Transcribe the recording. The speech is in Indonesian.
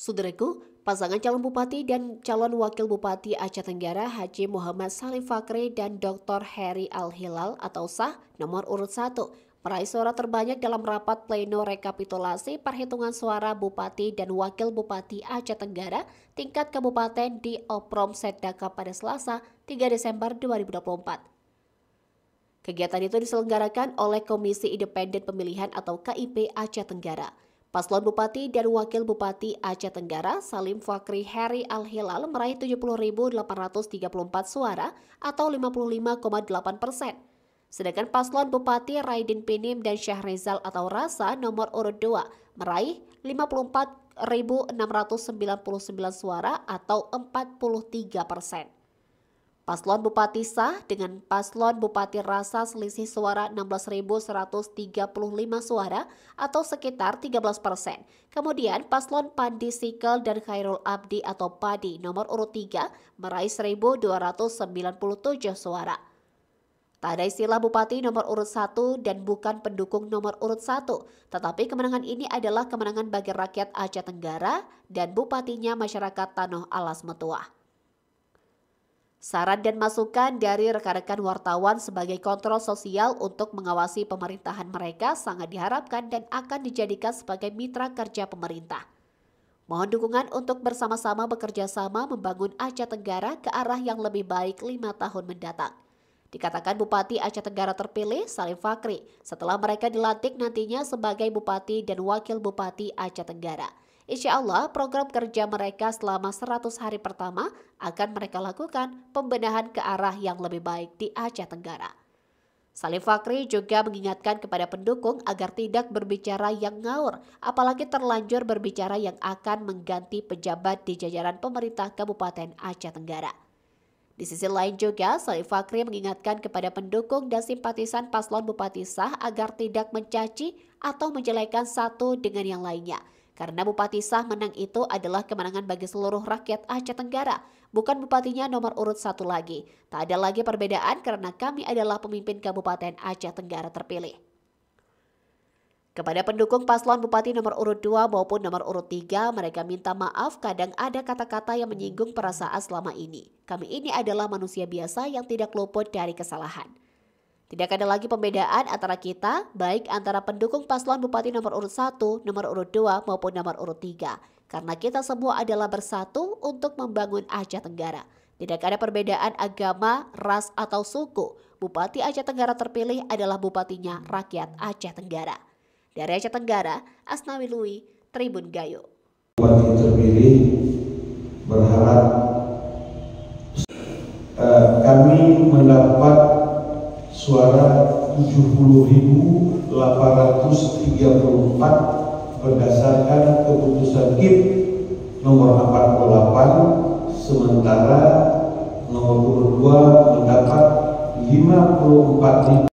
Saudaraku, pasangan calon bupati dan calon wakil bupati Aceh Tenggara Haji Muhammad Salim Fakri dan Dr. Heri Al-Hilal atau SAH nomor urut 1 meraih suara terbanyak dalam rapat pleno rekapitulasi perhitungan suara bupati dan wakil bupati Aceh Tenggara tingkat kabupaten di Oprom Sedaka pada Selasa 3 Desember 2024. Kegiatan itu diselenggarakan oleh Komisi Independen Pemilihan atau KIP Aceh Tenggara. Paslon Bupati dan Wakil Bupati Aceh Tenggara Salim Fakri Heri Al-Hilal meraih 70.834 suara atau 55,8%. Sedangkan Paslon Bupati Raidin Pinim dan Syahrizal atau Rasa nomor urut 2 meraih 54.699 suara atau 43%. Paslon Bupati SAH dengan Paslon Bupati Rasa selisih suara 16.135 suara atau sekitar 13%. Kemudian Paslon Pandi Sikel dan Khairul Abdi atau Padi nomor urut 3 meraih 1.297 suara. Tak ada istilah Bupati nomor urut 1 dan bukan pendukung nomor urut 1, tetapi kemenangan ini adalah kemenangan bagi rakyat Aceh Tenggara dan bupatinya masyarakat Tanoh Alas Metuah. Saran dan masukan dari rekan-rekan wartawan sebagai kontrol sosial untuk mengawasi pemerintahan mereka sangat diharapkan dan akan dijadikan sebagai mitra kerja pemerintah. Mohon dukungan untuk bersama-sama bekerja sama membangun Aceh Tenggara ke arah yang lebih baik 5 tahun mendatang. Dikatakan Bupati Aceh Tenggara terpilih Salim Fakri setelah mereka dilantik nantinya sebagai Bupati dan Wakil Bupati Aceh Tenggara. Insya Allah program kerja mereka selama 100 hari pertama akan mereka lakukan pembenahan ke arah yang lebih baik di Aceh Tenggara. Salim Fakri juga mengingatkan kepada pendukung agar tidak berbicara yang ngawur, apalagi terlanjur berbicara yang akan mengganti pejabat di jajaran pemerintah Kabupaten Aceh Tenggara. Di sisi lain juga, Salim Fakri mengingatkan kepada pendukung dan simpatisan paslon Bupati SAH agar tidak mencaci atau menjelekan satu dengan yang lainnya. Karena Bupati SAH menang itu adalah kemenangan bagi seluruh rakyat Aceh Tenggara, bukan bupatinya nomor urut 1 lagi. Tak ada lagi perbedaan karena kami adalah pemimpin Kabupaten Aceh Tenggara terpilih. Kepada pendukung paslon Bupati nomor urut 2 maupun nomor urut 3, mereka minta maaf kadang ada kata-kata yang menyinggung perasaan selama ini. Kami ini adalah manusia biasa yang tidak luput dari kesalahan. Tidak ada lagi pembedaan antara kita, baik antara pendukung paslon Bupati nomor urut 1, nomor urut 2 maupun nomor urut 3. Karena kita semua adalah bersatu untuk membangun Aceh Tenggara. Tidak ada perbedaan agama, ras atau suku. Bupati Aceh Tenggara terpilih adalah bupatinya rakyat Aceh Tenggara. Dari Aceh Tenggara, Asnawi Lui, Tribun Gayo. Bupati terpilih berharap kami mendapat suara 70.834 berdasarkan keputusan KIP nomor 48, sementara nomor urut 2 mendapat 54.000.